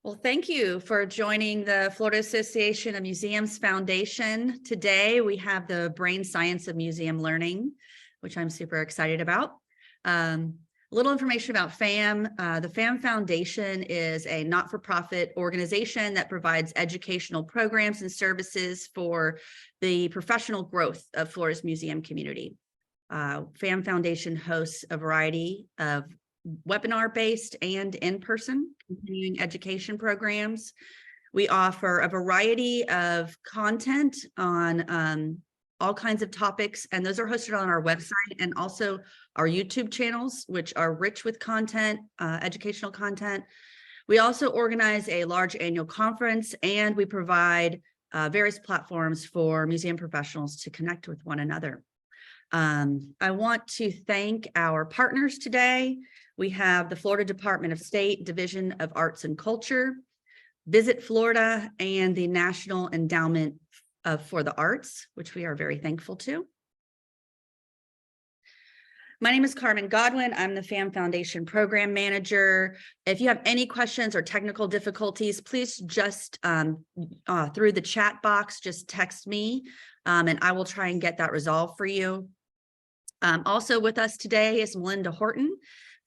Well, thank you for joining the Florida Association of Museums Foundation. Today, we have the Brain Science of Museum Learning, which I'm super excited about. A little information about FAM. The FAM Foundation is a not-for-profit organization that provides educational programs and services for the professional growth of Florida's museum community. FAM Foundation hosts a variety of webinar-based and in-person continuing education programs. We offer a variety of content on all kinds of topics, and those are hosted on our website and also our YouTube channels, which are rich with content, educational content. We also organize a large annual conference, and we provide various platforms for museum professionals to connect with one another. I want to thank our partners today. We have the Florida Department of State Division of Arts and Culture, Visit Florida, and the National Endowment for the Arts, which we are very thankful to. My name is Carmen Godwin. I'm the FAM Foundation Program Manager. If you have any questions or technical difficulties, please just through the chat box, just text me and I will try and get that resolved for you. Also with us today is Melinda Horton,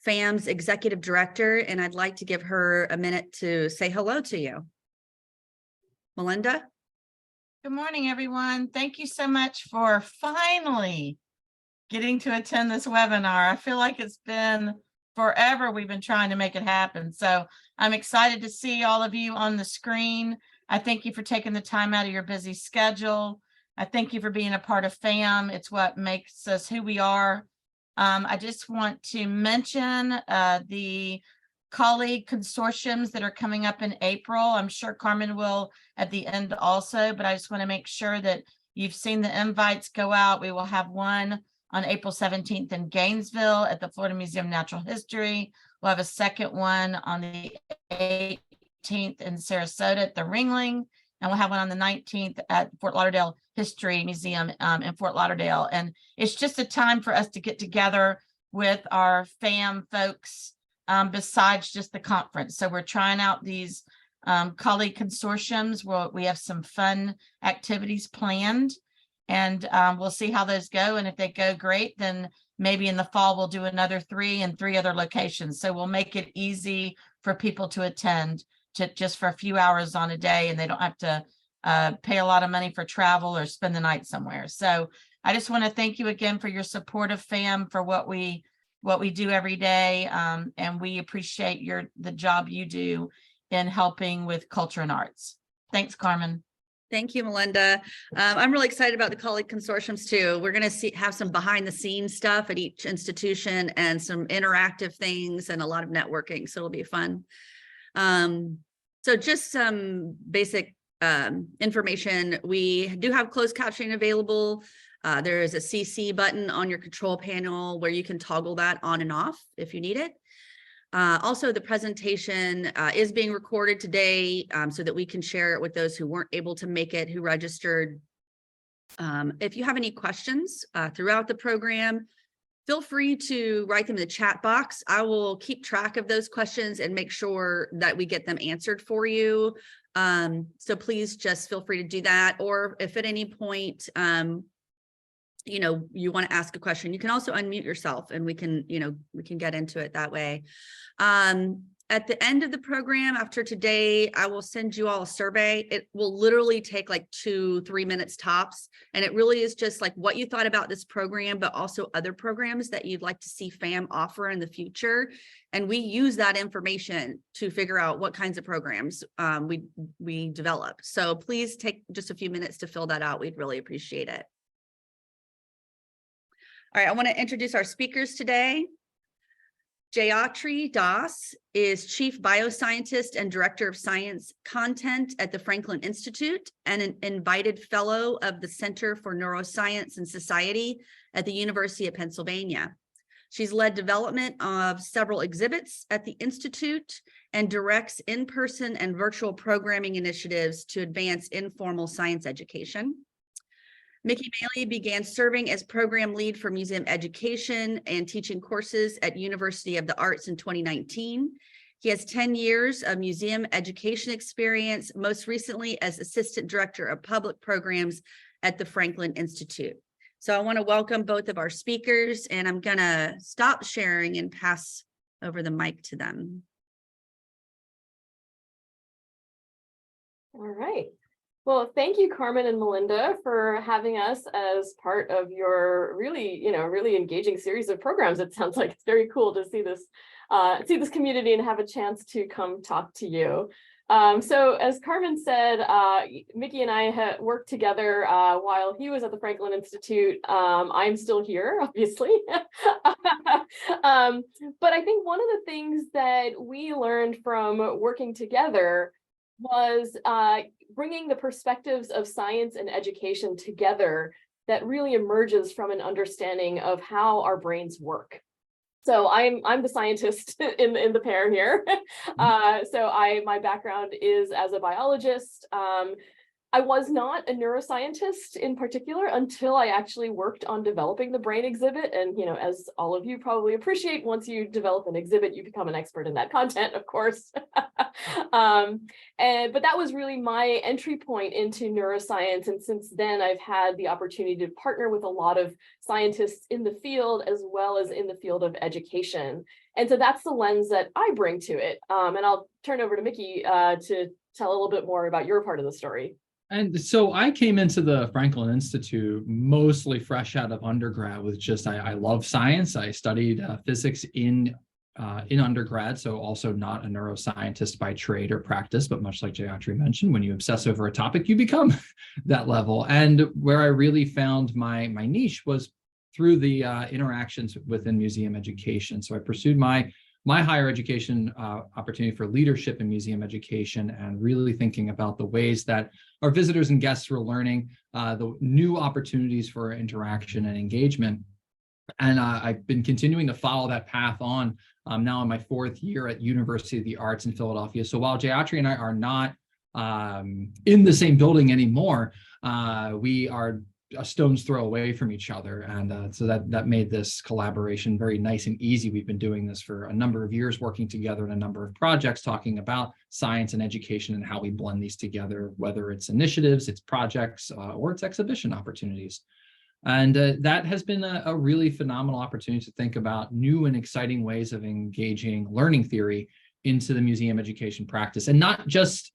FAM's Executive Director, and I'd like to give her a minute to say hello to you. Melinda? Good morning, everyone. Thank you so much for finally getting to attend this webinar. I feel like it's been forever we've been trying to make it happen. So I'm excited to see all of you on the screen. I thank you for taking the time out of your busy schedule. I thank you for being a part of FAM. It's what makes us who we are. I just want to mention the colleague consortiums that are coming up in April. I'm sure Carmen will at the end also, but I just want to make sure that you've seen the invites go out. We will have one on April 17th in Gainesville at the Florida Museum of Natural History. We'll have a second one on the 18th in Sarasota at the Ringling. And we'll have one on the 19th at Fort Lauderdale History Museum in Fort Lauderdale. And it's just a time for us to get together with our FAM folks besides just the conference. So we're trying out these colleague consortiums where we have some fun activities planned, and we'll see how those go. And if they go great, then maybe in the fall we'll do another 3 in 3 other locations. So we'll make it easy for people to attend just for a few hours on a day, and they don't have to pay a lot of money for travel or spend the night somewhere. So I just want to thank you again for your support of FAM, for what we do every day, and we appreciate the job you do in helping with culture and arts. Thanks, Carmen. Thank you, Melinda. I'm really excited about the colleague consortiums too. We're going to have some behind the scenes stuff at each institution and some interactive things and a lot of networking. So it'll be fun. So just some basic information. We do have closed captioning available. There is a CC button on your control panel where you can toggle that on and off if you need it. Also, the presentation is being recorded today so that we can share it with those who weren't able to make it, who registered. If you have any questions throughout the program, feel free to write them in the chat box. I will keep track of those questions and make sure that we get them answered for you. So please just feel free to do that. Or if at any point, you want to ask a question, you can also unmute yourself and we can get into it that way. At the end of the program, after today, I will send you all a survey. It will literally take like 2-3 minutes tops. And it really is just like what you thought about this program, but also other programs that you'd like to see FAM offer in the future. And we use that information to figure out what kinds of programs we develop. So please take just a few minutes to fill that out. We'd really appreciate it. All right, I want to introduce our speakers today. Jayatri Das is Chief Bioscientist and Director of Science Content at the Franklin Institute and an invited fellow of the Center for Neuroscience and Society at the University of Pennsylvania. She's led development of several exhibits at the Institute and directs in-person and virtual programming initiatives to advance informal science education. Mickey Bailey began serving as program lead for museum education and teaching courses at University of the Arts in 2019. He has 10 years of museum education experience, most recently as Assistant Director of Public Programs at the Franklin Institute. So I want to welcome both of our speakers, and I'm going to stop sharing and pass over the mic to them. All right. Well, thank you, Carmen and Melinda, for having us as part of your really, really engaging series of programs. It sounds like it's very cool to see this community and have a chance to come talk to you. So as Carmen said, Mickey and I worked together while he was at the Franklin Institute. I'm still here, obviously. But I think one of the things that we learned from working together was bringing the perspectives of science and education together that really emerges from an understanding of how our brains work. So I'm the scientist in the pair here. My background is as a biologist. I was not a neuroscientist in particular until I actually worked on developing the brain exhibit. And, as all of you probably appreciate, once you develop an exhibit, you become an expert in that content, of course. But that was really my entry point into neuroscience. And since then, I've had the opportunity to partner with a lot of scientists in the field, as well as in the field of education. And so that's the lens that I bring to it. And I'll turn over to Mickey to tell a little bit more about your part of the story. And so I came into the Franklin Institute mostly fresh out of undergrad with just, I love science. I studied physics in undergrad, so also not a neuroscientist by trade or practice, but much like Jayatri mentioned, when you obsess over a topic, you become that level. And where I really found my niche was through the interactions within museum education. So I pursued my higher education opportunity for leadership in museum education, and really thinking about the ways that our visitors and guests were learning, the new opportunities for interaction and engagement. And I've been continuing to follow that path on. Now in my 4th year at University of the Arts in Philadelphia. So while Jayatri and I are not in the same building anymore, we are a stone's throw away from each other. And so that made this collaboration very nice and easy. We've been doing this for a number of years, working together in a number of projects, talking about science and education and how we blend these together, whether it's initiatives, it's projects, or it's exhibition opportunities. And that has been a really phenomenal opportunity to think about new and exciting ways of engaging learning theory into the museum education practice, and not just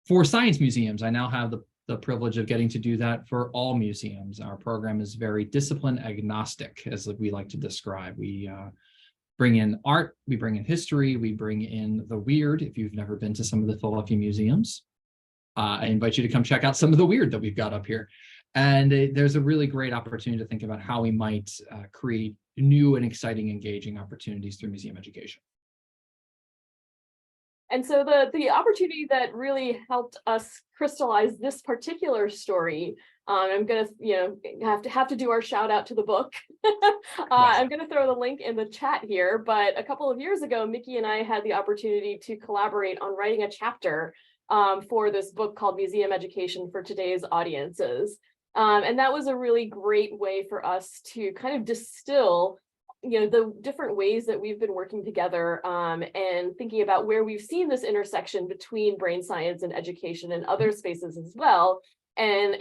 for science museums. I now have the privilege of getting to do that for all museums. Our program is very discipline agnostic, as we like to describe. We bring in art, we bring in history, we bring in the weird. If you've never been to some of the Philadelphia museums, I invite you to come check out some of the weird that we've got up here. And there's a really great opportunity to think about how we might create new and exciting, engaging opportunities through museum education. And so the opportunity that really helped us crystallize this particular story, I'm gonna have to do our shout out to the book. I'm gonna throw the link in the chat here, but a couple of years ago, Mickey and I had the opportunity to collaborate on writing a chapter for this book called Museum Education for Today's Audiences. And that was a really great way for us to kind of distill the different ways that we've been working together and thinking about where we've seen this intersection between brain science and education and other spaces as well, and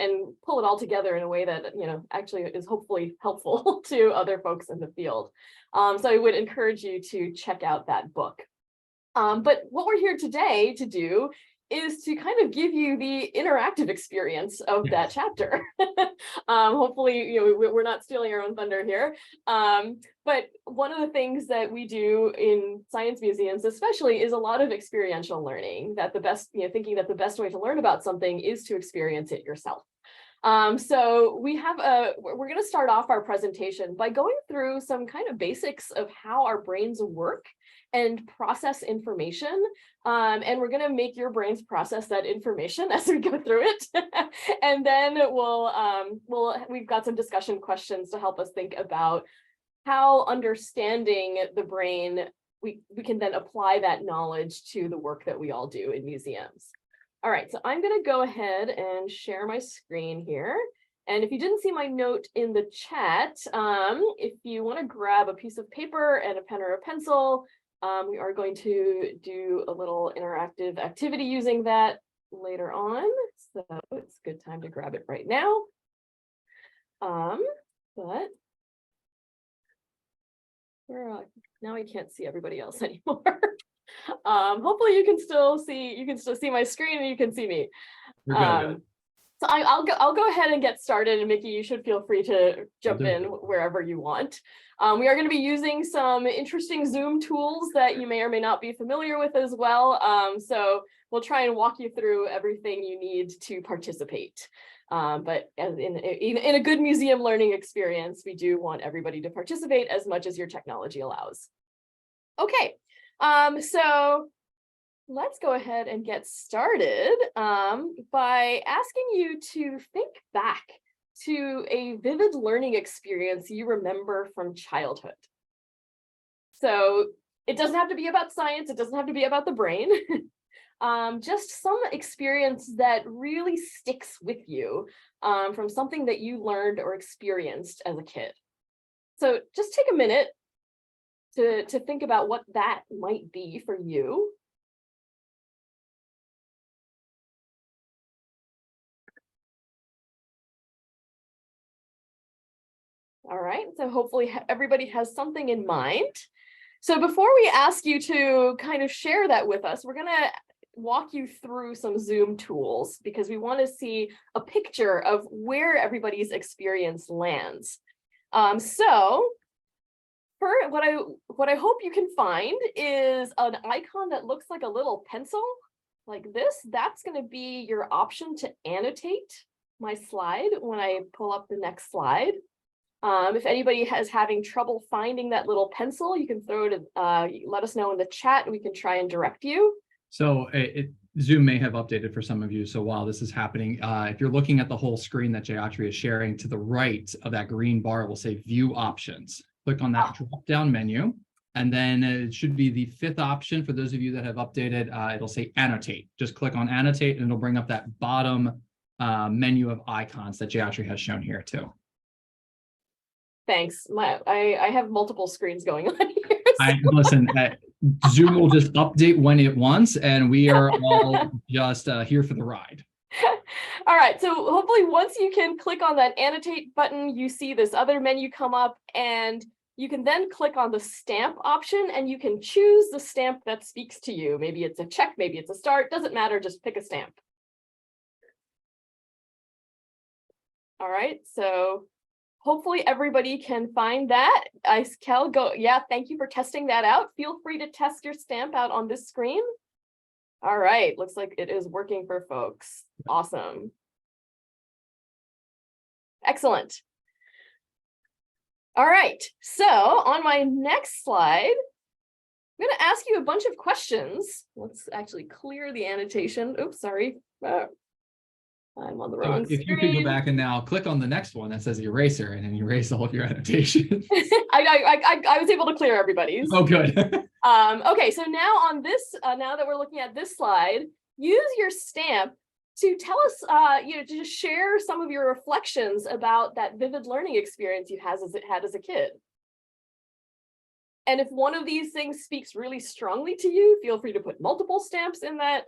pull it all together in a way that actually is hopefully helpful to other folks in the field. So I would encourage you to check out that book. But what we're here today to do is to kind of give you the interactive experience of that chapter. Hopefully, we're not stealing our own thunder here. But one of the things that we do in science museums, especially, is a lot of experiential learning. That the best, thinking that the best way to learn about something is to experience it yourself. So we're going to start off our presentation by going through some kind of basics of how our brains work and process information. And we're going to make your brains process that information as we go through it. And then we've got some discussion questions to help us think about how understanding the brain, we can then apply that knowledge to the work that we all do in museums. All right, so I'm going to go ahead and share my screen here. And if you didn't see my note in the chat, if you want to grab a piece of paper and a pen or a pencil, We are going to do a little interactive activity using that later on. So it's a good time to grab it right now. But now I can't see everybody else anymore. Hopefully you can still see my screen and you can see me. We're good. So I'll go ahead and get started, and Mickey, you should feel free to jump do. in wherever you want. We are going to be using some interesting Zoom tools that you may or may not be familiar with as well. So we'll try and walk you through everything you need to participate. But as in a good museum learning experience, we do want everybody to participate as much as your technology allows. Okay, so let's go ahead and get started by asking you to think back to a vivid learning experience you remember from childhood. So it doesn't have to be about science, it doesn't have to be about the brain. Just some experience that really sticks with you from something that you learned or experienced as a kid. So just take a minute to think about what that might be for you. All right, so hopefully everybody has something in mind. So before we ask you to kind of share that with us, we're gonna walk you through some Zoom tools because we want to see a picture of where everybody's experience lands. So what I hope you can find is an icon that looks like a little pencil like this. That's going to be your option to annotate my slide when I pull up the next slide. If anybody is having trouble finding that little pencil, you can throw it, let us know in the chat and we can try and direct you. So Zoom may have updated for some of you. So while this is happening, if you're looking at the whole screen that Jayatri is sharing, to the right of that green bar, it will say View Options. Click on that drop-down menu, and then it should be the 5th option. For those of you that have updated, it'll say Annotate. Just click on Annotate, and it'll bring up that bottom menu of icons that Jayatri has shown here too. Thanks. I have multiple screens going on here. Listen, Zoom will just update when it wants, and we are all just here for the ride. All right, so hopefully once you can click on that annotate button, you see this other menu come up, and you can then click on the stamp option and you can choose the stamp that speaks to you. Maybe it's a check, maybe it's a star, it doesn't matter, just pick a stamp. All right, so hopefully everybody can find that. Kel, go, yeah, thank you for testing that out. Feel free to test your stamp out on this screen. All right, looks like it is working for folks. Awesome. Excellent. All right, so on my next slide, I'm going to ask you a bunch of questions. Let's actually clear the annotation. Oops, sorry. I'm on the wrong screen. If you could go back and now click on the next one that says eraser and then erase all of your annotations. I was able to clear everybody's. Oh, good. Okay, so now on this, now that we're looking at this slide, use your stamp to tell us, to share some of your reflections about that vivid learning experience you had as a kid. And if one of these things speaks really strongly to you, feel free to put multiple stamps in that.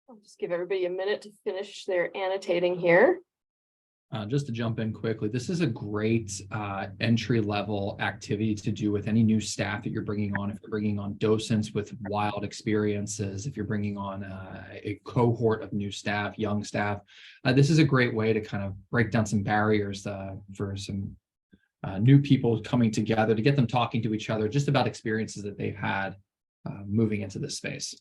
I'll just give everybody a minute to finish their annotating here. Just to jump in quickly, this is a great entry-level activity to do with any new staff that you're bringing on. If you're bringing on docents with wild experiences, if you're bringing on a cohort of new staff, young staff, this is a great way to kind of break down some barriers for some new people coming together, to get them talking to each other just about experiences that they've had moving into this space.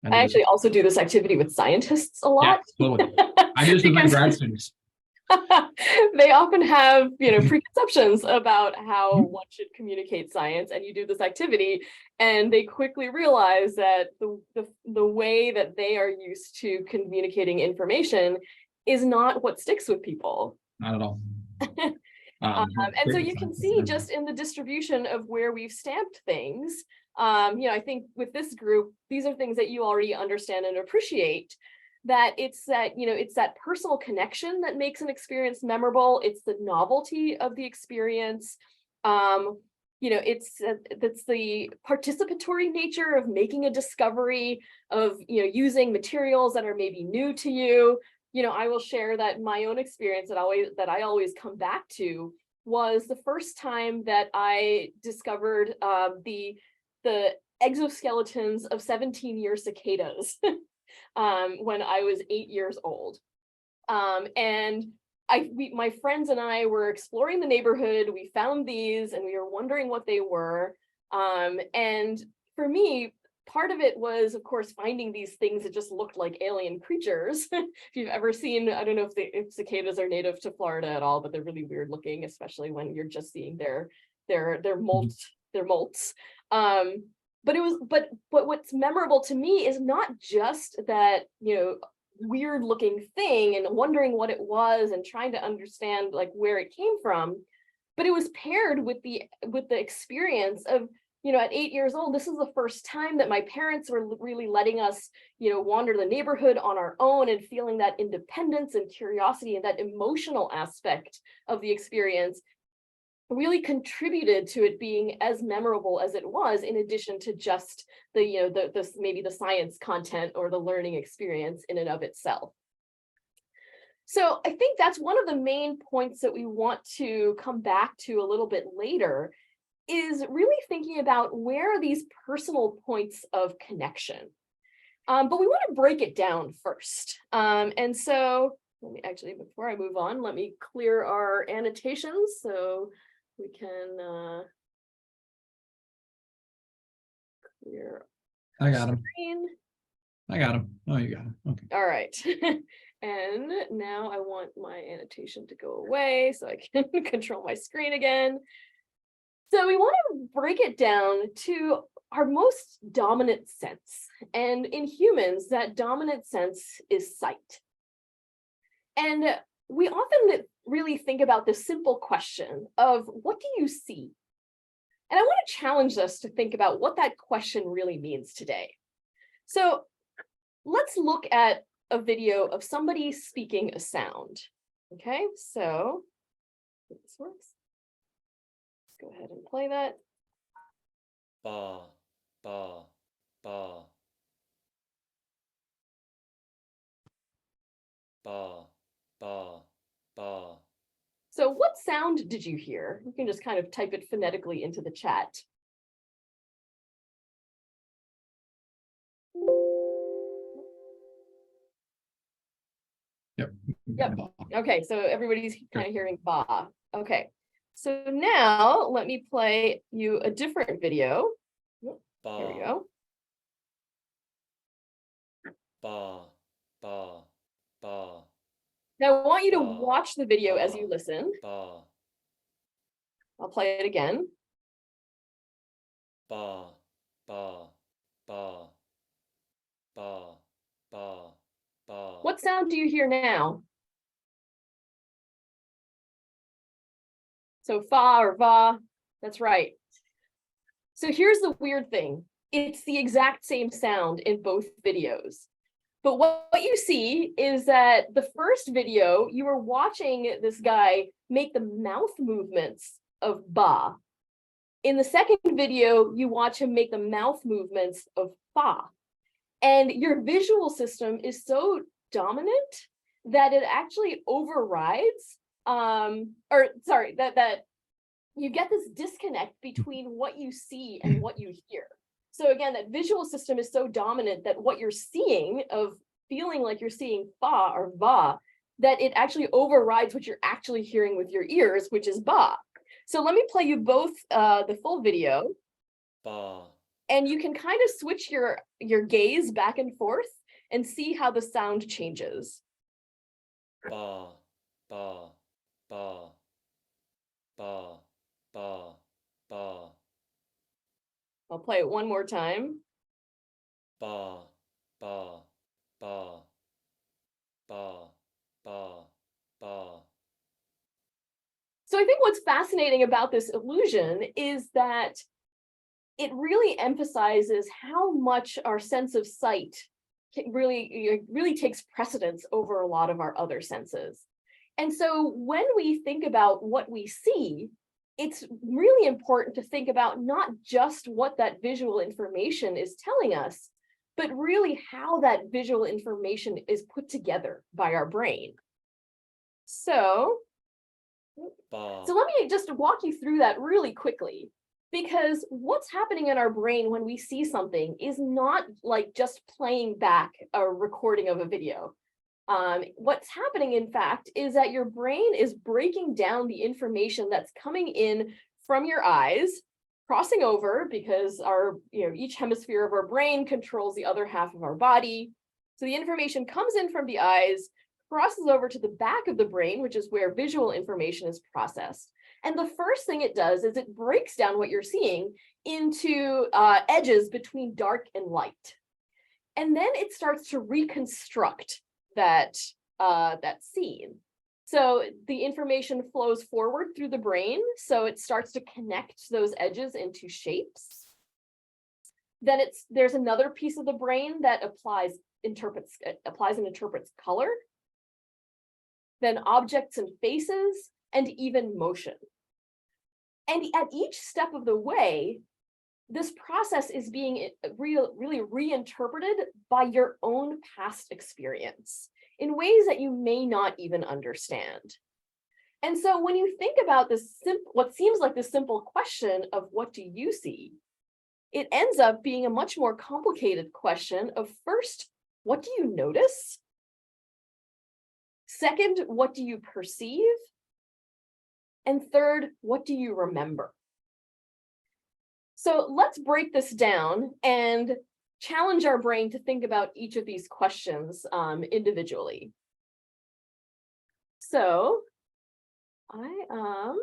I actually also do this activity with scientists a lot. Yeah, totally. I do this with my Because grad students. they often have, preconceptions about how Mhm. one should communicate science, and you do this activity, and they quickly realize that the way that they are used to communicating information is not what sticks with people. Not at all. And so you can see just in the distribution of where we've stamped things, I think with this group, these are things that you already understand and appreciate, that it's that personal connection that makes an experience memorable. It's the novelty of the experience. That's the participatory nature of making a discovery, of, using materials that are maybe new to you. I will share that my own experience that I always come back to was the first time that I discovered the exoskeletons of 17-year cicadas when I was 8 years old. And my friends and I were exploring the neighborhood. We found these and we were wondering what they were. And for me, part of it was, of course, finding these things that just looked like alien creatures. If you've ever seen, I don't know if cicadas are native to Florida at all, but they're really weird looking, especially when you're just seeing their molts. But what's memorable to me is not just that, weird looking thing and wondering what it was and trying to understand like where it came from, but it was paired with the experience of, at 8 years old, this is the first time that my parents were really letting us, wander the neighborhood on our own, and feeling that independence and curiosity and that emotional aspect of the experience really contributed to it being as memorable as it was, in addition to just maybe the science content or the learning experience in and of itself. So I think that's one of the main points that we want to come back to a little bit later, is really thinking about where are these personal points of connection. But we want to break it down first. And so let me actually, before I move on, let me clear our annotations so we can clear. I got him. Screen. I got him. Oh, you got him. Okay. All right. And now I want my annotation to go away so I can control my screen again. So we want to break it down to our most dominant sense. And in humans, that dominant sense is sight. And we often really think about this simple question of, what do you see? And I want to challenge us to think about what that question really means today. So let's look at a video of somebody speaking a sound. Okay, so if this works. Go ahead and play that. Ba, ba, ba. Ba, ba, ba. So what sound did you hear? You can just kind of type it phonetically into the chat. Yep. Okay, so everybody's kind of hearing ba. Okay. So now let me play you a different video. Ba, Here we go. ba, ba, ba, Now I want you to Ba, watch the video as ba. you listen. ba, I'll play it again. ba, ba, ba, ba, ba, ba. What sound do you hear now? So fa or va, that's right. So here's the weird thing. It's the exact same sound in both videos. But what you see is that the first video, you were watching this guy make the mouth movements of ba. In the second video, you watch him make the mouth movements of fa. And your visual system is so dominant that it actually overrides, that you get this disconnect between what you see and what you hear. So again, that visual system is so dominant that what you're seeing, of feeling like you're seeing fa or va, that it actually overrides what you're actually hearing with your ears, which is ba. So let me play you both the full video, ba, and you can kind of switch your gaze back and forth and see how the sound changes. ba, ba, ba, ba, ba, ba, I'll play it one more time. ba, ba, ba, ba, ba, ba. So I think what's fascinating about this illusion is that it really emphasizes how much our sense of sight really takes precedence over a lot of our other senses. And so when we think about what we see, it's really important to think about not just what that visual information is telling us, but really how that visual information is put together by our brain. So let me just walk you through that really quickly, because what's happening in our brain when we see something is not like just playing back a recording of a video. What's happening, in fact, is that your brain is breaking down the information that's coming in from your eyes, crossing over, because each hemisphere of our brain controls the other half of our body. So the information comes in from the eyes, crosses over to the back of the brain, which is where visual information is processed. And the first thing it does is it breaks down what you're seeing into edges between dark and light. And then it starts to reconstruct that scene. So the information flows forward through the brain, so it starts to connect those edges into shapes. Then there's another piece of the brain that applies and interprets color, then objects and faces, and even motion. And at each step of the way, this process is being really reinterpreted by your own past experience in ways that you may not even understand. And so when you think about this what seems like this simple question of what do you see, it ends up being a much more complicated question of, first, what do you notice? Second, what do you perceive? And third, what do you remember? So let's break this down and challenge our brain to think about each of these questions individually. So I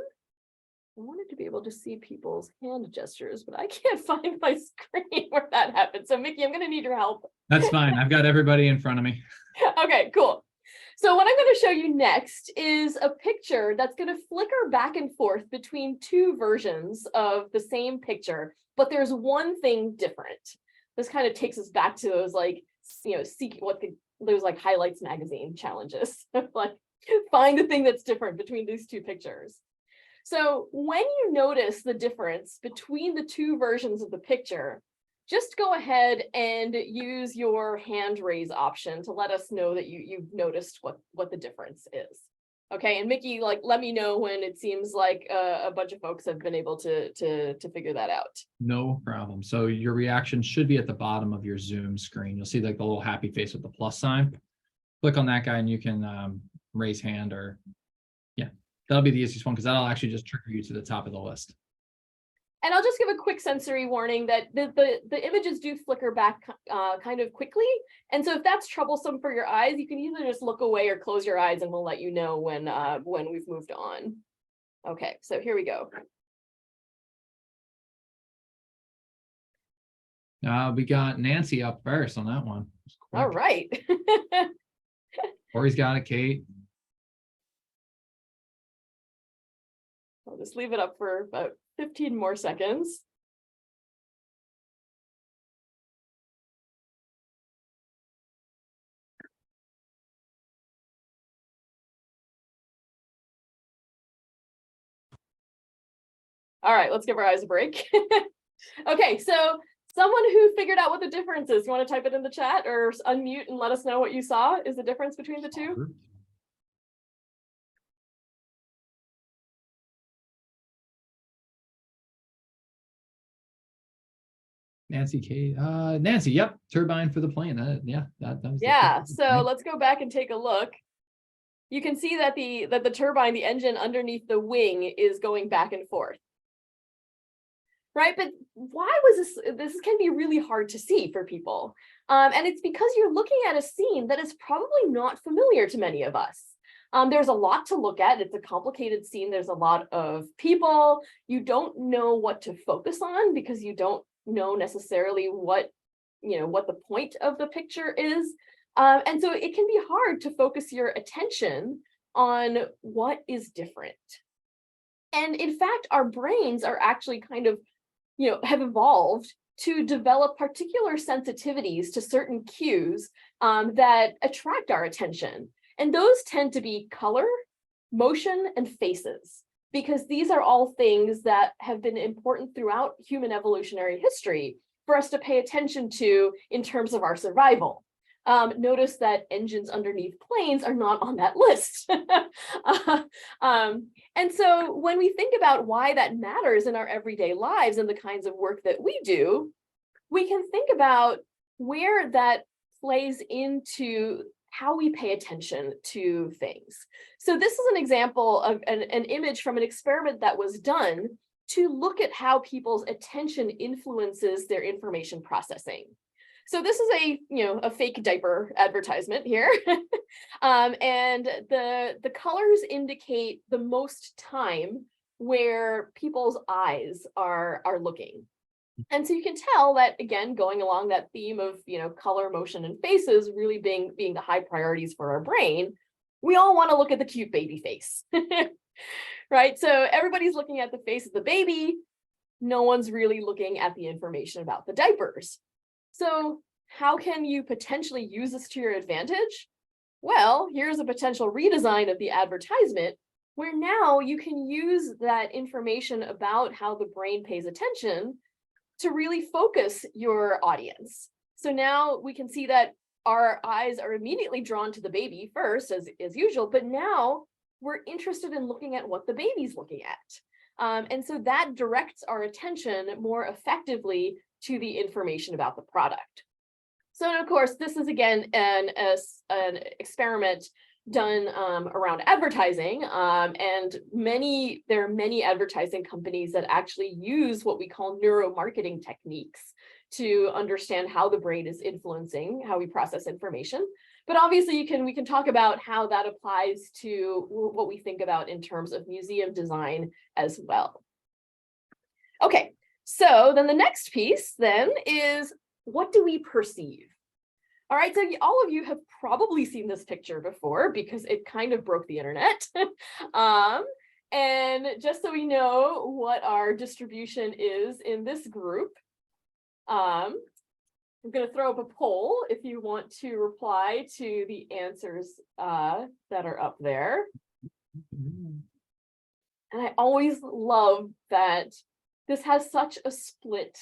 wanted to be able to see people's hand gestures, but I can't find my screen where that happened. So Mickey, I'm going to need your help. That's fine. I've got everybody in front of me. Okay, cool. So what I'm going to show you next is a picture that's going to flicker back and forth between two versions of the same picture, but there's one thing different. This kind of takes us back to those those like highlights magazine challenges, like find the thing that's different between these two pictures. So when you notice the difference between the two versions of the picture, just go ahead and use your hand raise option to let us know that you've noticed what the difference is. Okay, and Mickey, let me know when it seems like a bunch of folks have been able to figure that out. No problem. So your reaction should be at the bottom of your Zoom screen. You'll see like the little happy face with the plus sign. Click on that guy and you can raise hand, or yeah, that'll be the easiest one because that'll actually just trigger you to the top of the list. And I'll just give a quick sensory warning that the images do flicker back kind of quickly. And so if that's troublesome for your eyes, you can either just look away or close your eyes and we'll let you know when we've moved on. Okay, so here we go. We got Nancy up first on that one. All right. Corey's got it, Kate. I'll just leave it up for about 15 more seconds. All right, let's give our eyes a break. Okay, so someone who figured out what the difference is, you want to type it in the chat or unmute and let us know what you saw is the difference between the two? Nancy, Kate, Nancy, yep, turbine for the plane. That was Yeah, so let's go back and take a look. you can see that the turbine, the engine underneath the wing is going back and forth. Right, but why was this can be really hard to see for people. And it's because you're looking at a scene that is probably not familiar to many of us. There's a lot to look at. It's a complicated scene. There's a lot of people. You don't know what to focus on because you don't know necessarily what the point of the picture is. And so it can be hard to focus your attention on what is different. And in fact, our brains are actually kind of, have evolved to develop particular sensitivities to certain cues that attract our attention. And those tend to be color, motion, and faces, because these are all things that have been important throughout human evolutionary history for us to pay attention to in terms of our survival. Notice that engines underneath planes are not on that list. And so when we think about why that matters in our everyday lives and the kinds of work that we do, we can think about where that plays into how we pay attention to things. So this is an example of an image from an experiment that was done to look at how people's attention influences their information processing. So this is a fake diaper advertisement here. And the colors indicate the most time where people's eyes are looking. And so you can tell that, again, going along that theme of, color, motion, and faces really being the high priorities for our brain, we all want to look at the cute baby face, right? So everybody's looking at the face of the baby. No one's really looking at the information about the diapers. So how can you potentially use this to your advantage? Well, here's a potential redesign of the advertisement where now you can use that information about how the brain pays attention to really focus your audience. So now we can see that our eyes are immediately drawn to the baby first, as usual, but now we're interested in looking at what the baby's looking at. And so that directs our attention more effectively to the information about the product. So, and of course, this is again an experiment done around advertising, and there are many advertising companies that actually use what we call neuromarketing techniques to understand how the brain is influencing how we process information. But obviously, we can talk about how that applies to what we think about in terms of museum design as well. Okay, so then the next piece then is, what do we perceive? All right, so all of you have probably seen this picture before because it kind of broke the internet. And just so we know what our distribution is in this group, I'm going to throw up a poll if you want to reply to the answers that are up there. And I always love that this has such a split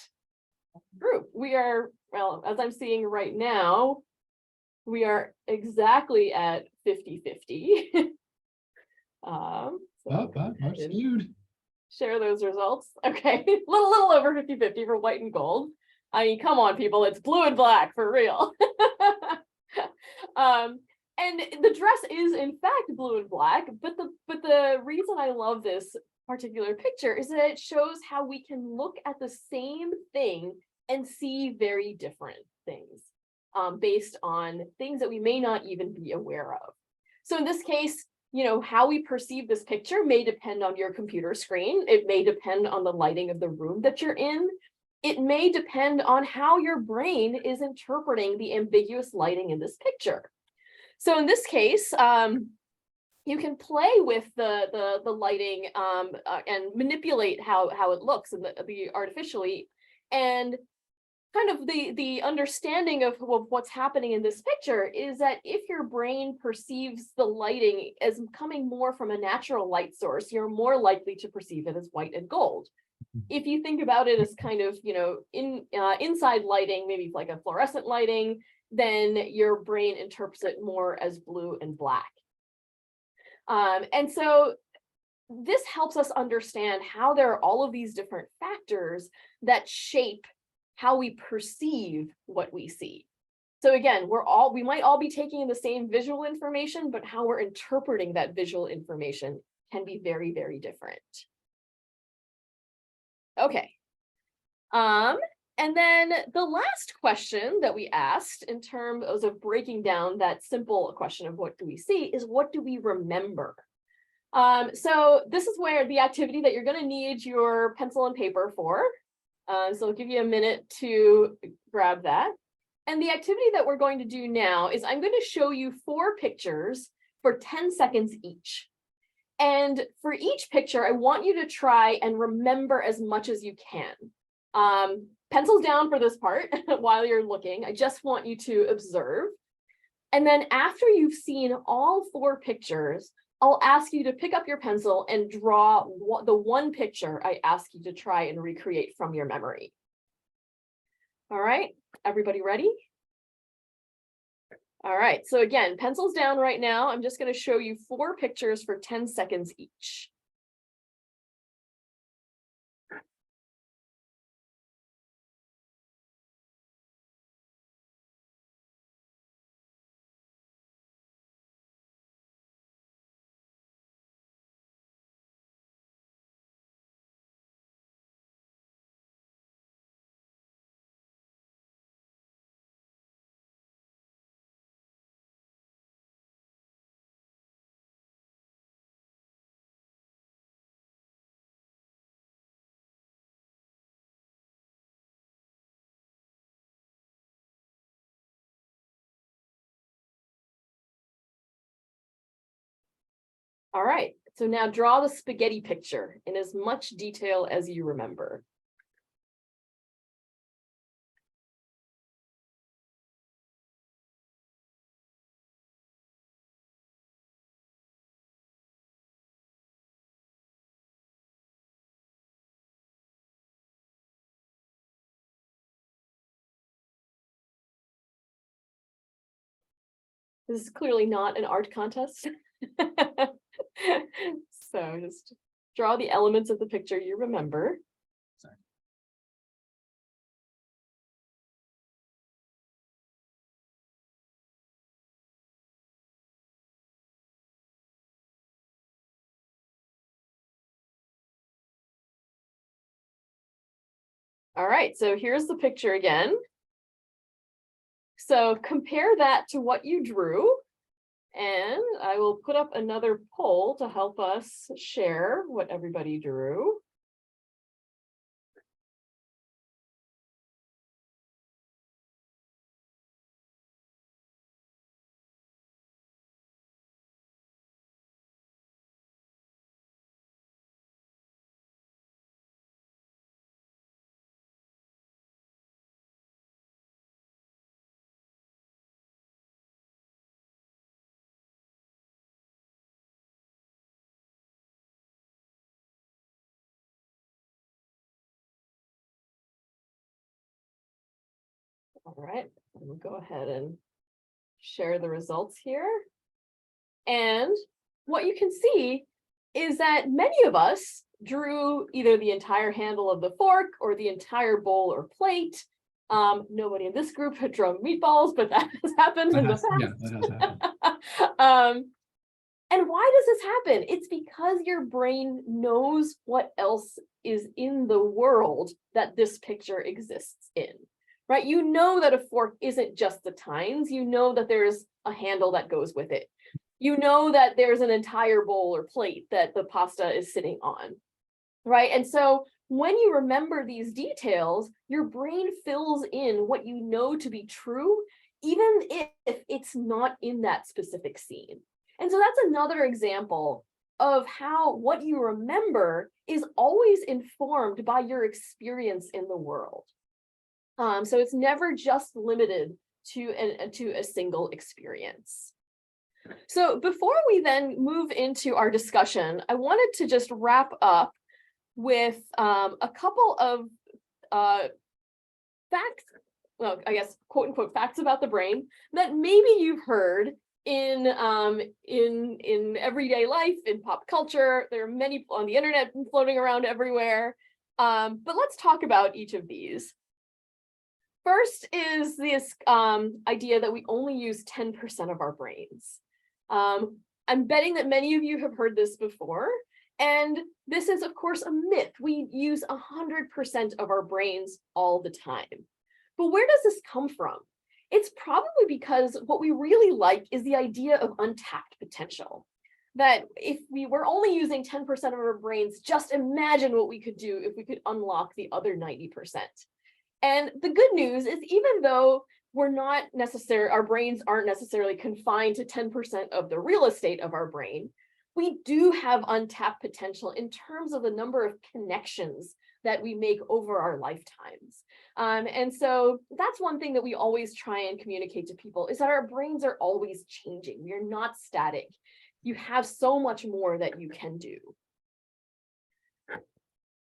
group. We are, well, as I'm seeing right now, we are exactly at 50-50. Are skewed. Share those results. Okay, a little over 50-50 for white and gold. I mean, come on, people, it's blue and black for real. And the dress is in fact blue and black, but the reason I love this particular picture is that it shows how we can look at the same thing and see very different things based on things that we may not even be aware of. So in this case, how we perceive this picture may depend on your computer screen. It may depend on the lighting of the room that you're in. It may depend on how your brain is interpreting the ambiguous lighting in this picture. So in this case, you can play with the lighting and manipulate how it looks and the artificially, and kind of the understanding of what's happening in this picture is that if your brain perceives the lighting as coming more from a natural light source, you're more likely to perceive it as white and gold. If you think about it as kind of, inside lighting, maybe like a fluorescent lighting, then your brain interprets it more as blue and black. And so this helps us understand how there are all of these different factors that shape how we perceive what we see. So again, we might all be taking in the same visual information, but how we're interpreting that visual information can be very, very different. Okay. And then the last question that we asked in terms of breaking down that simple question of what do we see is what do we remember? So this is where the activity that you're going to need your pencil and paper for. So I'll give you a minute to grab that. And the activity that we're going to do now is I'm going to show you 4 pictures for 10 seconds each. And for each picture, I want you to try and remember as much as you can. Pencils down for this part while you're looking. I just want you to observe. And then after you've seen all 4 pictures, I'll ask you to pick up your pencil and draw the one picture I ask you to try and recreate from your memory. All right, everybody ready? All right, so again, pencils down right now. I'm just going to show you 4 pictures for 10 seconds each. All right, so now draw the spaghetti picture in as much detail as you remember. This is clearly not an art contest. So just draw the elements of the picture you remember. Sorry. All right, so here's the picture again. So compare that to what you drew. And I will put up another poll to help us share what everybody drew. All right, we'll go ahead and share the results here. And what you can see is that many of us drew either the entire handle of the fork or the entire bowl or plate. Nobody in this group had drawn meatballs, but that has happened in the past. Yeah, that has happened. And why does this happen? It's because your brain knows what else is in the world that this picture exists in, right? You know that a fork isn't just the tines. You know that there's a handle that goes with it. You know that there's an entire bowl or plate that the pasta is sitting on, right? And so when you remember these details, your brain fills in what you know to be true, even if it's not in that specific scene. And so that's another example of how what you remember is always informed by your experience in the world. So it's never just limited to a single experience. So before we then move into our discussion, I wanted to just wrap up with a couple of facts, well, I guess, quote unquote, facts about the brain that maybe you've heard in everyday life, in pop culture. There are many on the internet floating around everywhere. But let's talk about each of these. First is this idea that we only use 10% of our brains. I'm betting that many of you have heard this before, and this is, of course, a myth. We use 100% of our brains all the time. But where does this come from? It's probably because what we really like is the idea of untapped potential. That if we were only using 10% of our brains, just imagine what we could do if we could unlock the other 90%. And the good news is, even though our brains aren't necessarily confined to 10% of the real estate of our brain, we do have untapped potential in terms of the number of connections that we make over our lifetimes. And so that's one thing that we always try and communicate to people, is that our brains are always changing. We are not static. You have so much more that you can do.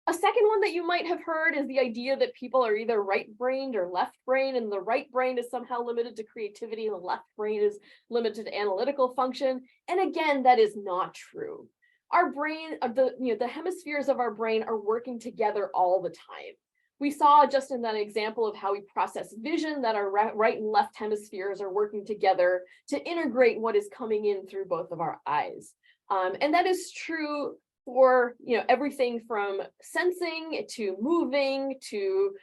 A second one that you might have heard is the idea that people are either right-brained or left-brained, and the right brain is somehow limited to creativity, and the left brain is limited to analytical function. And again, that is not true. Our brain, the hemispheres of our brain are working together all the time. We saw just in that example of how we process vision that our right and left hemispheres are working together to integrate what is coming in through both of our eyes. And that is true for everything from sensing to moving to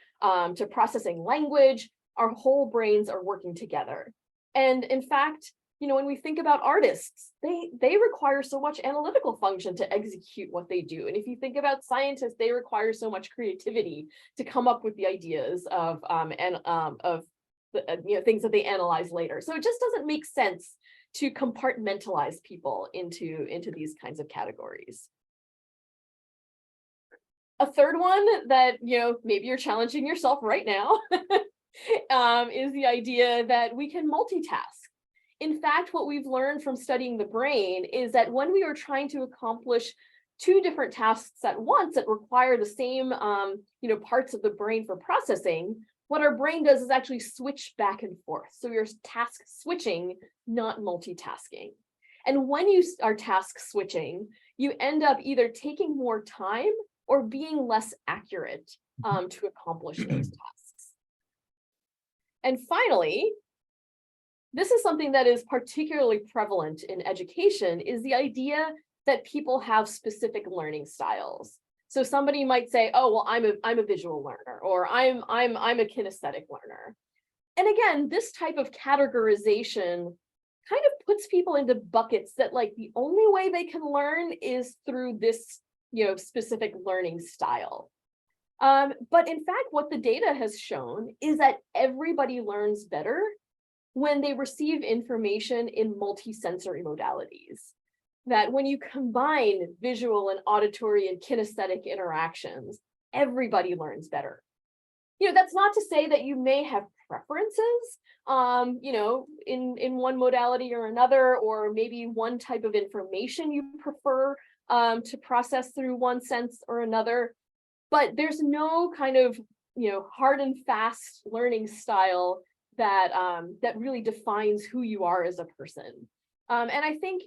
processing language. Our whole brains are working together. And in fact, when we think about artists, they require so much analytical function to execute what they do. And if you think about scientists, they require so much creativity to come up with the ideas of things that they analyze later. So it just doesn't make sense to compartmentalize people into these kinds of categories. A third one that maybe you're challenging yourself right now is the idea that we can multitask. In fact, what we've learned from studying the brain is that when we are trying to accomplish two different tasks at once that require the same parts of the brain for processing, what our brain does is actually switch back and forth. So you're task switching, not multitasking. And when you are task switching, you end up either taking more time or being less accurate to accomplish those tasks. And finally, this is something that is particularly prevalent in education, is the idea that people have specific learning styles. So somebody might say, oh, well, I'm a visual learner, or I'm a kinesthetic learner. And again, this type of categorization kind of puts people into buckets that the only way they can learn is through this specific learning style. But in fact, what the data has shown is that everybody learns better when they receive information in multisensory modalities. That when you combine visual and auditory and kinesthetic interactions, everybody learns better. That's not to say that you may have preferences, in one modality or another, or maybe one type of information you prefer to process through one sense or another. But there's no kind of, hard and fast learning style that really defines who you are as a person. And I think,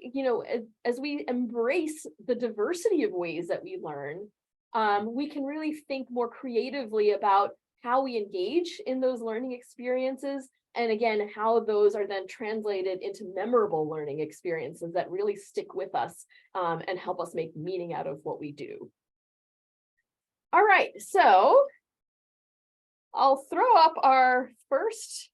as we embrace the diversity of ways that we learn, we can really think more creatively about how we engage in those learning experiences. And again, how those are then translated into memorable learning experiences that really stick with us and help us make meaning out of what we do. All right, so I'll throw up our first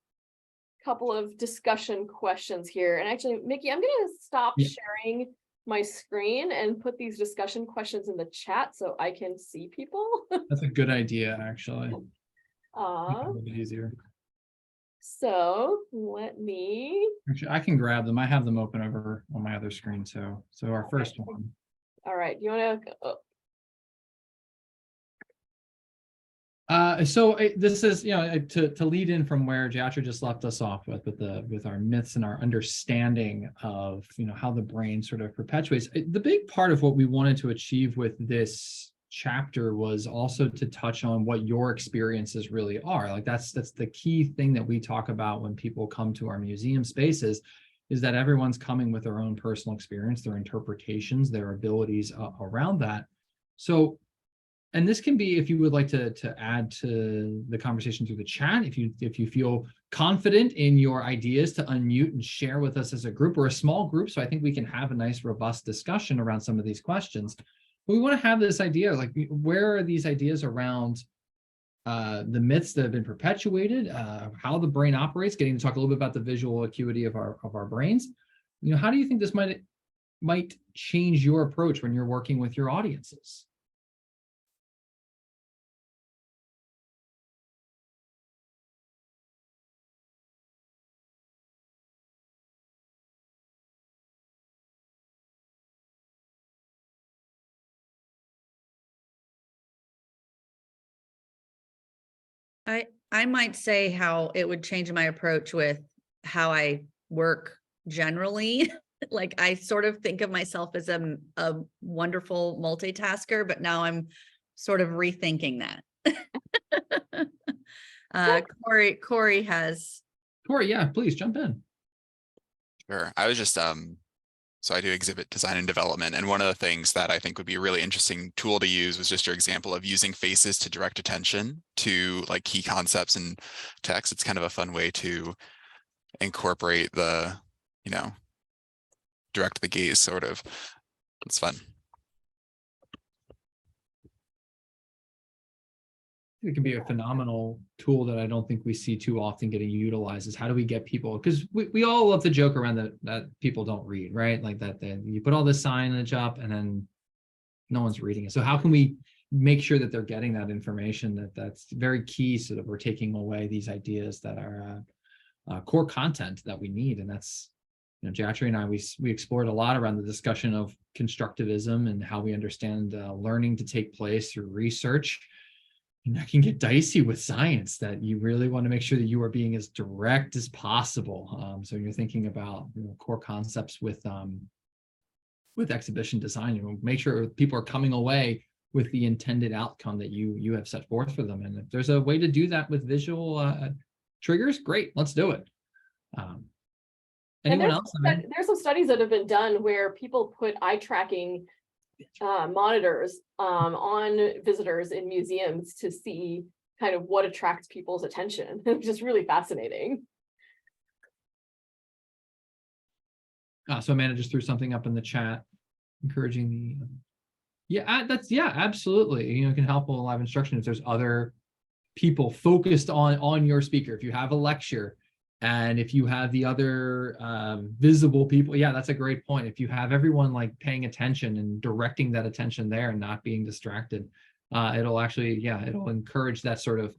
couple of discussion questions here. And actually, Mickey, I'm going to stop sharing my screen and put these discussion questions in the chat so I can see people. That's a good idea, actually. Make it a little bit easier. So let me. Actually, I can grab them. I have them open over on my other screen. So our first one. All right. You want to? This is, to lead in from where Jatra just left us off with our myths and our understanding of, how the brain sort of perpetuates. The big part of what we wanted to achieve with this chapter was also to touch on what your experiences really are. Like that's the key thing that we talk about when people come to our museum spaces, is that everyone's coming with their own personal experience, their interpretations, their abilities around that. So And this can be, if you would like to add to the conversation through the chat, if you feel confident in your ideas, to unmute and share with us as a group. We're a small group, so I think we can have a nice robust discussion around some of these questions. But we want to have this idea, like, where are these ideas around the myths that have been perpetuated, how the brain operates, getting to talk a little bit about the visual acuity of our brains. How do you think this might change your approach when you're working with your audiences? I might say how it would change my approach with how I work generally. Like, I sort of think of myself as a wonderful multitasker, but now I'm sort of rethinking that. Corey has. Corey, yeah, please jump in. Sure. I was just so I do exhibit design and development, and one of the things that I think would be a really interesting tool to use was just your example of using faces to direct attention to like key concepts and text. It's kind of a fun way to incorporate the, direct the gaze sort of. It's fun. It can be a phenomenal tool that I don't think we see too often getting utilized, is how do we get people, because we all love to joke around that people don't read, right? Like that you put all this signage up and then no one's reading it. So how can we make sure that they're getting that information, that's very key, so that we're taking away these ideas that are core content that we need? And that's, Jatri and I, we explored a lot around the discussion of constructivism and how we understand learning to take place through research. And that can get dicey with science, that you really want to make sure that you are being as direct as possible. So you're thinking about core concepts with exhibition design, make sure people are coming away with the intended outcome that you have set forth for them. And if there's a way to do that with visual triggers, great, let's do it. Anyone else? There's some studies that have been done where people put eye tracking monitors on visitors in museums to see kind of what attracts people's attention, which is really fascinating. So Amanda just threw something up in the chat, encouraging the absolutely. It can help with live instruction if there's other people focused on your speaker. If you have a lecture, and if you have the other visible people, that's a great point. If you have everyone like paying attention and directing that attention there and not being distracted, it'll actually, it'll encourage that sort of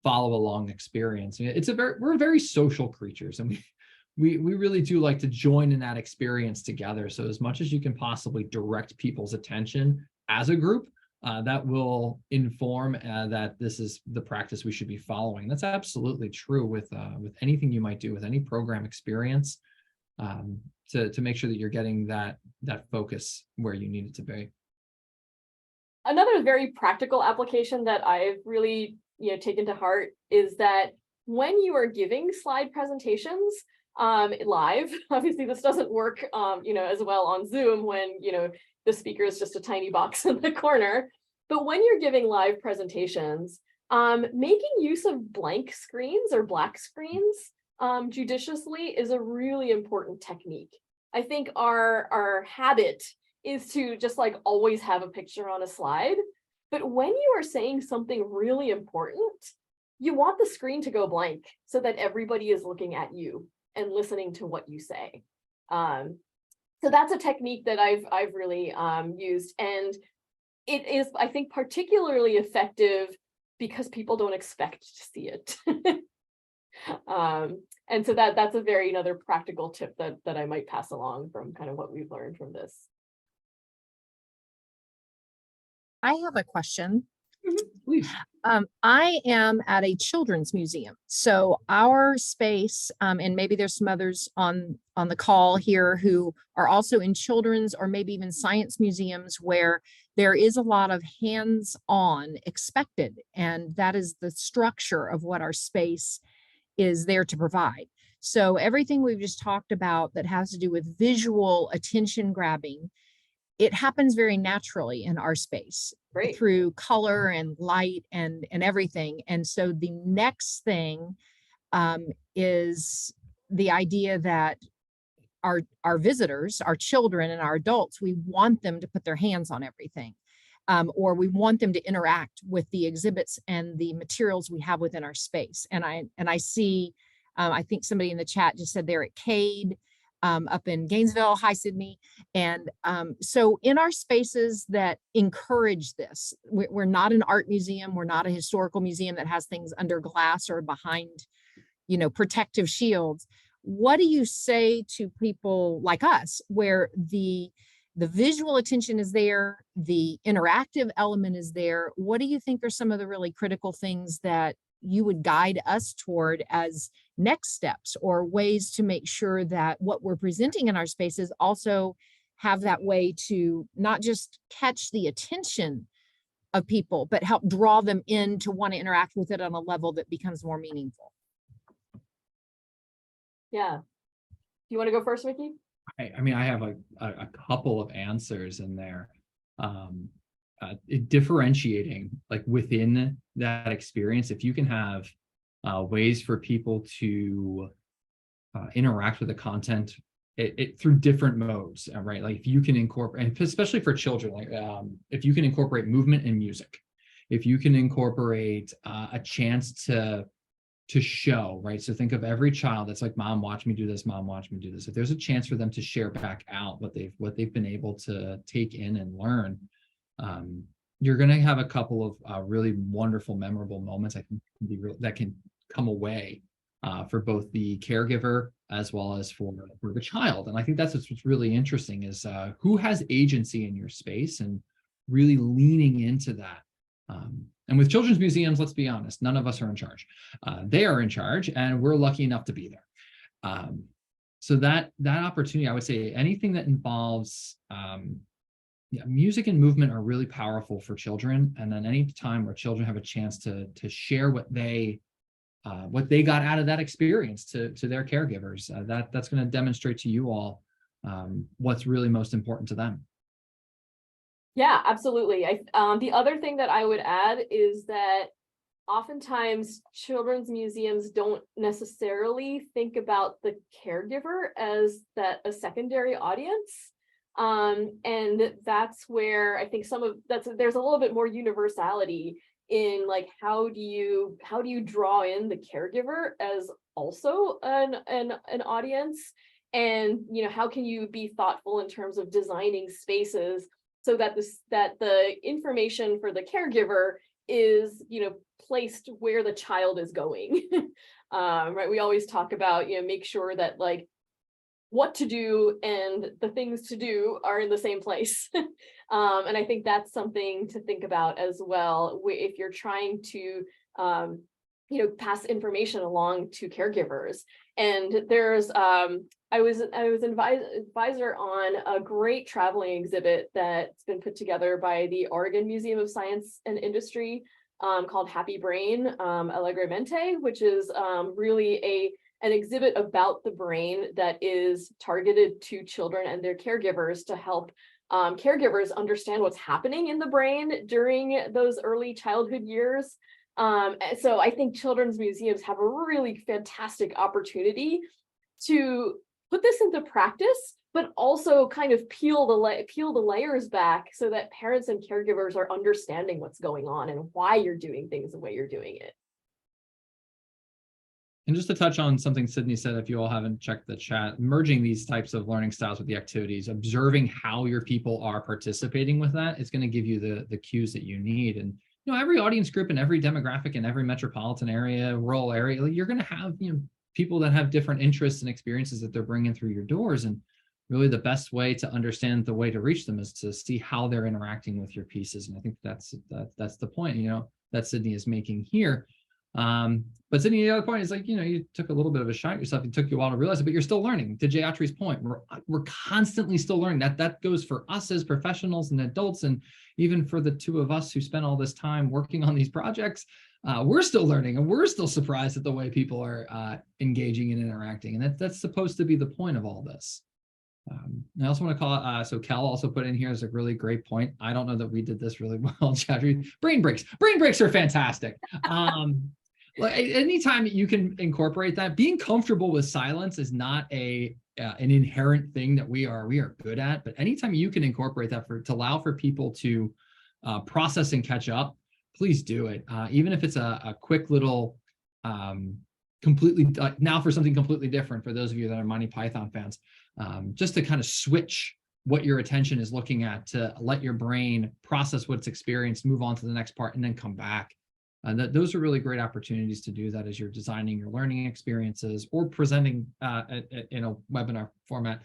follow along experience. We're very social creatures, and we really do like to join in that experience together. So as much as you can possibly direct people's attention as a group, that will inform that this is the practice we should be following. That's absolutely true with anything you might do, with any program experience, to make sure that you're getting that focus where you need it to be. Another very practical application that I've really taken to heart is that when you are giving slide presentations live, obviously this doesn't work as well on Zoom when the speaker is just a tiny box in the corner. But when you're giving live presentations, making use of blank screens or black screens judiciously is a really important technique. I think our habit is to just like always have a picture on a slide. But when you are saying something really important, you want the screen to go blank so that everybody is looking at you and listening to what you say. So that's a technique that I've really used, and it is, I think, particularly effective because people don't expect to see it. And so that's a very another practical tip that I might pass along from kind of what we've learned from this. I have a question. Please. I am at a children's museum. So our space, and maybe there's some others on the call here who are also in children's or maybe even science museums, where there is a lot of hands-on expected. And that is the structure of what our space is there to provide. So everything we've just talked about that has to do with visual attention grabbing it happens very naturally in our space Great. through color and light and everything. And so the next thing is the idea that our visitors, our children and our adults, we want them to put their hands on everything. Or we want them to interact with the exhibits and the materials we have within our space. And I see, I think somebody in the chat just said they're at Cade up in Gainesville. Hi, Sydney. And so in our spaces that encourage this, we're not an art museum. We're not a historical museum that has things under glass or behind, protective shields. What do you say to people like us where the visual attention is there, the interactive element is there? What do you think are some of the really critical things that you would guide us toward as next steps or ways to make sure that what we're presenting in our spaces also have that way to not just catch the attention of people, but help draw them in to want to interact with it on a level that becomes more meaningful? Yeah. You want to go first, Mickey? I mean, I have a couple of answers in there. Differentiating like within that experience, if you can have ways for people to interact with the content through different modes, right? Like if you can incorporate, and especially for children, like if you can incorporate movement and music, if you can incorporate a chance to show, right? So think of every child that's like, mom, watch me do this, mom, watch me do this. If there's a chance for them to share back out what they've been able to take in and learn, you're going to have a couple of really wonderful, memorable moments that can come away for both the caregiver as well as for the child. And I think that's what's really interesting is who has agency in your space and really leaning into that. And with children's museums, let's be honest, none of us are in charge. They are in charge, and we're lucky enough to be there. So that opportunity, I would say anything that involves music and movement are really powerful for children. And then any time where children have a chance to share what they got out of that experience to their caregivers, that's going to demonstrate to you all what's really most important to them. Yeah, absolutely. The other thing that I would add is that oftentimes children's museums don't necessarily think about the caregiver as a secondary audience. And that's where I think there's a little bit more universality in like, how do you draw in the caregiver as also an audience? And, how can you be thoughtful in terms of designing spaces so that the information for the caregiver is, placed where the child is going, right? We always talk about, make sure that like what to do and the things to do are in the same place. And I think that's something to think about as well. If you're trying to, pass information along to caregivers. And there's, I was an advisor on a great traveling exhit that's been put together by the Oregon Museum of Science and Industry called Happy Brain Allegramente, which is really an exhibit about the brain that is targeted to children and their caregivers to help caregivers understand what's happening in the brain during those early childhood years. So I think children's museums have a really fantastic opportunity to put this into practice, but also kind of peel the layers back so that parents and caregivers are understanding what's going on and why you're doing things the way you're doing it. And just to touch on something Sydney said, if you all haven't checked the chat, merging these types of learning styles with the activities, observing how your people are participating with that is going to give you the cues that you need. And every audience group and every demographic in every metropolitan area, rural area, you're going to have people that have different interests and experiences that they're bringing through your doors. And really the best way to understand the way to reach them is to see how they're interacting with your pieces. And I think that's the point, that Sydney is making here. But Sydney, the other point is like, you took a little bit of a shot at yourself. It took you a while to realize it, but you're still learning. To Jay Autry's point, we're constantly still learning. That goes for us as professionals and adults, and even for the two of us who spent all this time working on these projects. We're still learning, and we're still surprised at the way people are engaging and interacting. And that's supposed to be the point of all this. I also want to call so Cal also put in here is a really great point. I don't know that we did this really well, Chadri. Brain breaks are fantastic. Like anytime you can incorporate that, being comfortable with silence is not an inherent thing that we are good at, but anytime you can incorporate that to allow for people to process and catch up, please do it. Even if it's a quick little completely now for something completely different for those of you that are Monty Python fans, just to kind of switch what your attention is looking at to let your brain process what's experienced, move on to the next part, and then come back. Those are really great opportunities to do that as you're designing your learning experiences or presenting in a webinar format.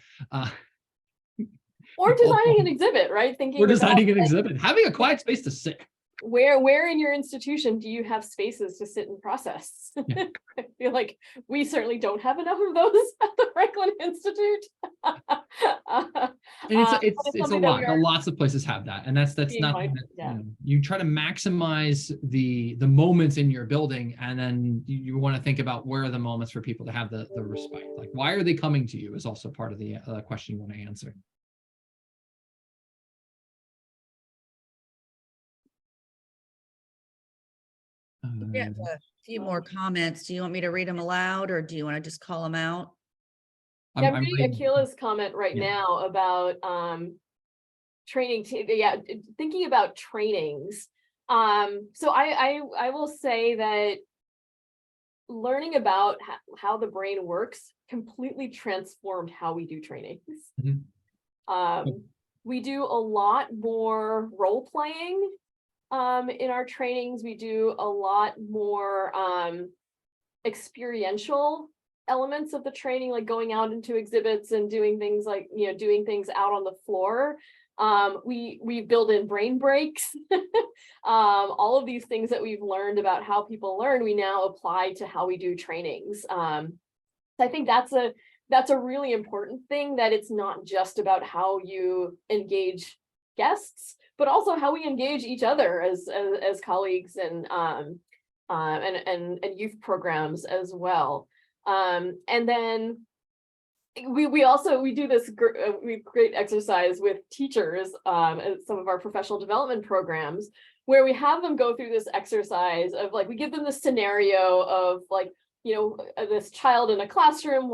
Or designing an exhibit, right? Thinking We're designing about, an exhibit, having a quiet space to sit. where in your institution do you have spaces to sit and process? Yeah. I feel like we certainly don't have enough of those at the Franklin Institute. And But it's a something that lot. we are Lots of places have that, and that's being not. mindful, yeah. You try to maximize the moments in your building, and then you want to think about where are the moments for people to have the respite. Like, why are they coming to you? Is also part of the question you want to answer. We have a few more comments. Do you want me to read them aloud or do you want to just call them out? Yeah, I'm I'm reading reading- Akila's comment right Yeah. now about training, thinking about trainings. So I will say that learning about how the brain works completely transformed how we do trainings. Mhm. We do a lot more role playing in our trainings. We do a lot more experiential elements of the training, like going out into exhibits and doing things like, doing things out on the floor. We build in brain breaks. All of these things that we've learned about how people learn, we now apply to how we do trainings. I think that's a really important thing, that it's not just about how you engage guests, but also how we engage each other as colleagues and youth programs as well. And then we do this great exercise with teachers at some of our professional development programs, where we have them go through this exercise of, like, we give them the scenario of, like, this child in a classroom,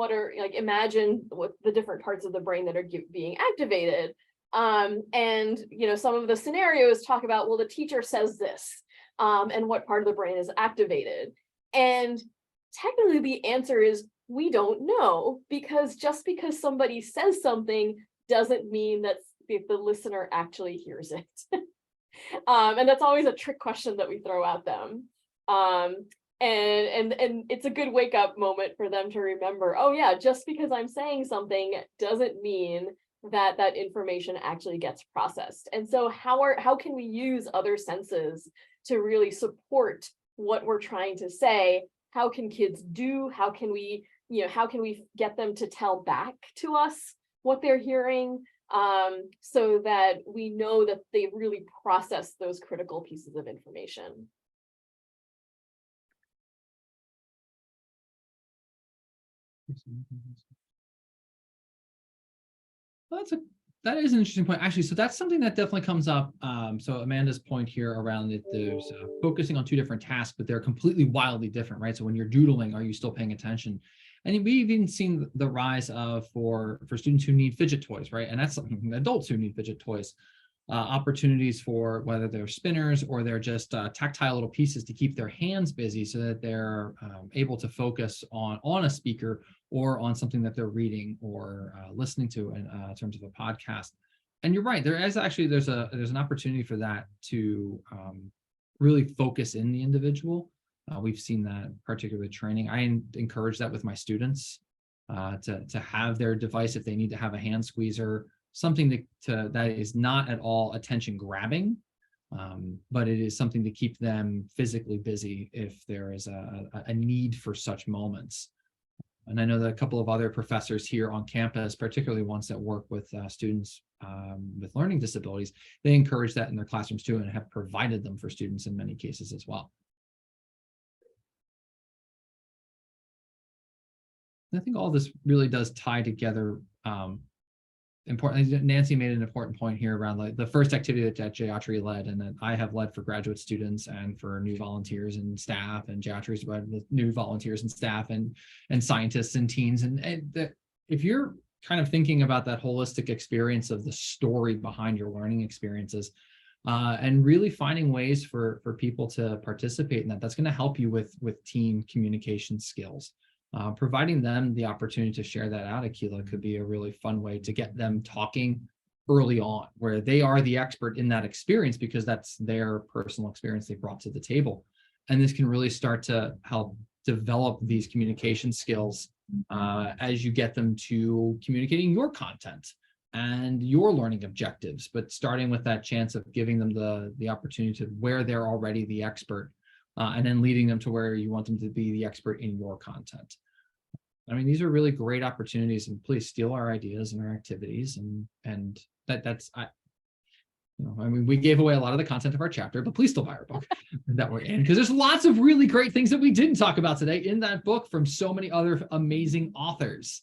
imagine what the different parts of the brain that are being activated. And some of the scenarios talk about, well, the teacher says this, and what part of the brain is activated. And technically the answer is, we don't know, because just because somebody says something doesn't mean that the listener actually hears it. And that's always a trick question that we throw at them. And it's a good wake up moment for them to remember, oh yeah, just because I'm saying something doesn't mean that that information actually gets processed. And so how can we use other senses to really support what we're trying to say? How can kids how can we get them to tell back to us what they're hearing, so that we know that they really process those critical pieces of information? Well, that is an interesting point, actually. So that's something that definitely comes up. So Amanda's point here around that there's focusing on two different tasks, but they're completely wildly different, right? So when you're doodling, are you still paying attention? And we've even seen the rise of for students who need fidget toys, right? And that's something, adults who need fidget toys, opportunities for whether they're spinners or they're just tactile little pieces to keep their hands busy so that they're able to focus on a speaker or on something that they're reading or listening to in terms of a podcast. And you're right, there's an opportunity for that to really focus in the individual. We've seen that particularly training. I encourage that with my students to have their device if they need to have a hand squeezer, something that is not at all attention grabbing, but it is something to keep them physically busy if there is a need for such moments. And I know that a couple of other professors here on campus, particularly ones that work with students with learning disabilities, they encourage that in their classrooms too, and have provided them for students in many cases as well. I think all this really does tie together important. Nancy made an important point here around like the first activity that Geometry led, and that I have led for graduate students and for new volunteers and staff, and Geometry's led with new volunteers and staff and scientists and teens. And if you're kind of thinking about that holistic experience of the story behind your learning experiences, and really finding ways for people to participate in that, that's going to help you with team communication skills. Providing them the opportunity to share that out, Akila, could be a really fun way to get them talking early on, where they are the expert in that experience because that's their personal experience they brought to the table. And this can really start to help develop these communication skills as you get them to communicating your content and your learning objectives, but starting with that chance of giving them the opportunity to where they're already the expert, and then leading them to where you want them to be the expert in your content. I mean, these are really great opportunities, and please steal our ideas and our activities. And I mean, we gave away a lot of the content of our chapter, but please still buy our book that we're in, because there's lots of really great things that we didn't talk about today in that book from so many other amazing authors.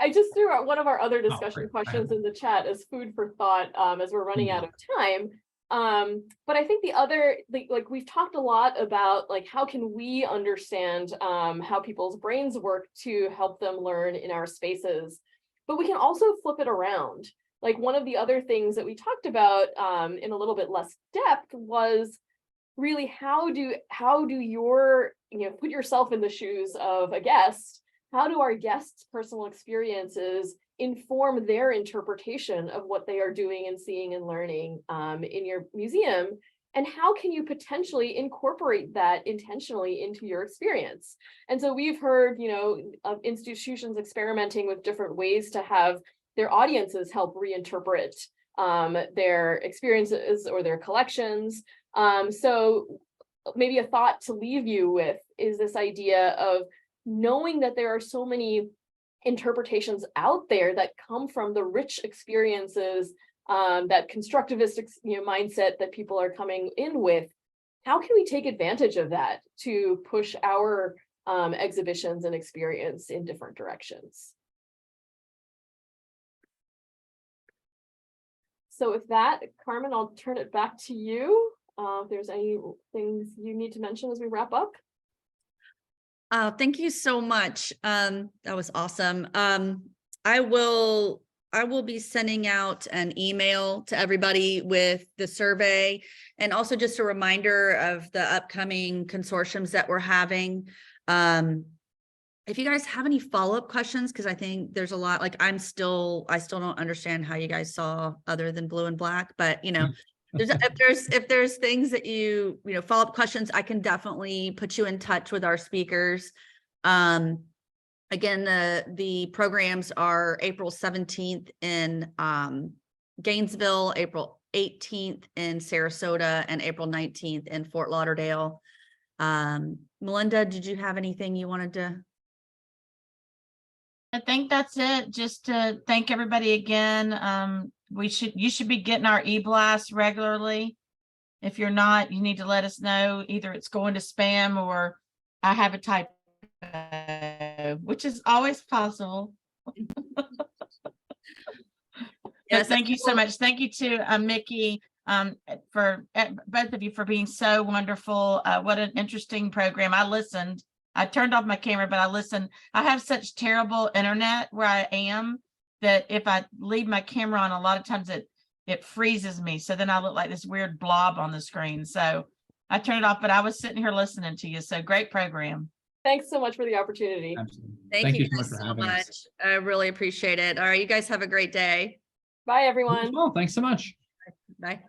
I just threw out one of our other discussion great. questions in the chat as food for thought, as we're running out of time. But I think the other, like we've talked a lot about like how can we understand how people's brains work to help them learn in our spaces, but we can also flip it around. Like one of the other things that we talked about in a little bit less depth was really how do your, put yourself in the shoes of a guest. How do our guests' personal experiences inform their interpretation of what they are doing and seeing and learning in your museum? And how can you potentially incorporate that intentionally into your experience? And so we've heard, of institutions experimenting with different ways to have their audiences help reinterpret their experiences or their collections. So maybe a thought to leave you with is this idea of knowing that there are so many interpretations out there that come from the rich experiences, that constructivist mindset that people are coming in with. How can we take advantage of that to push our exhibitions and experience in different directions? So with that, Carmen, I'll turn it back to you. If there's any things you need to mention as we wrap up. Thank you so much. That was awesome. I will be sending out an email to everybody with the survey, and also just a reminder of the upcoming consortiums that we're having. If you guys have any follow-up questions, because I think there's a lot, like I still don't understand how you guys saw other than blue and black, but if there's things that follow-up questions, I can definitely put you in touch with our speakers. Again, the programs are April 17th in Gainesville, April 18th in Sarasota, and April 19th in Fort Lauderdale. Melinda, did you have anything you wanted to? I think that's it. Just to thank everybody again. You should be getting our e-blast regularly. If you're not, you need to let us know. Either it's going to spam or I have a typo, which is always possible. Yes, thank you so much. Thank you to Mickey for both of you for being so wonderful. What an interesting program. I listened. I turned off my camera, but I listened. I have such terrible internet where I am that if I leave my camera on, a lot of times it freezes me. So then I look like this weird blob on the screen. So I turned it off, but I was sitting here listening to you. So great program. Thanks so much for the opportunity. Absolutely. Thank you so much guys for so having much. us. I really appreciate it. All right, you guys have a great day. Bye, everyone. Well, thanks so much. Bye.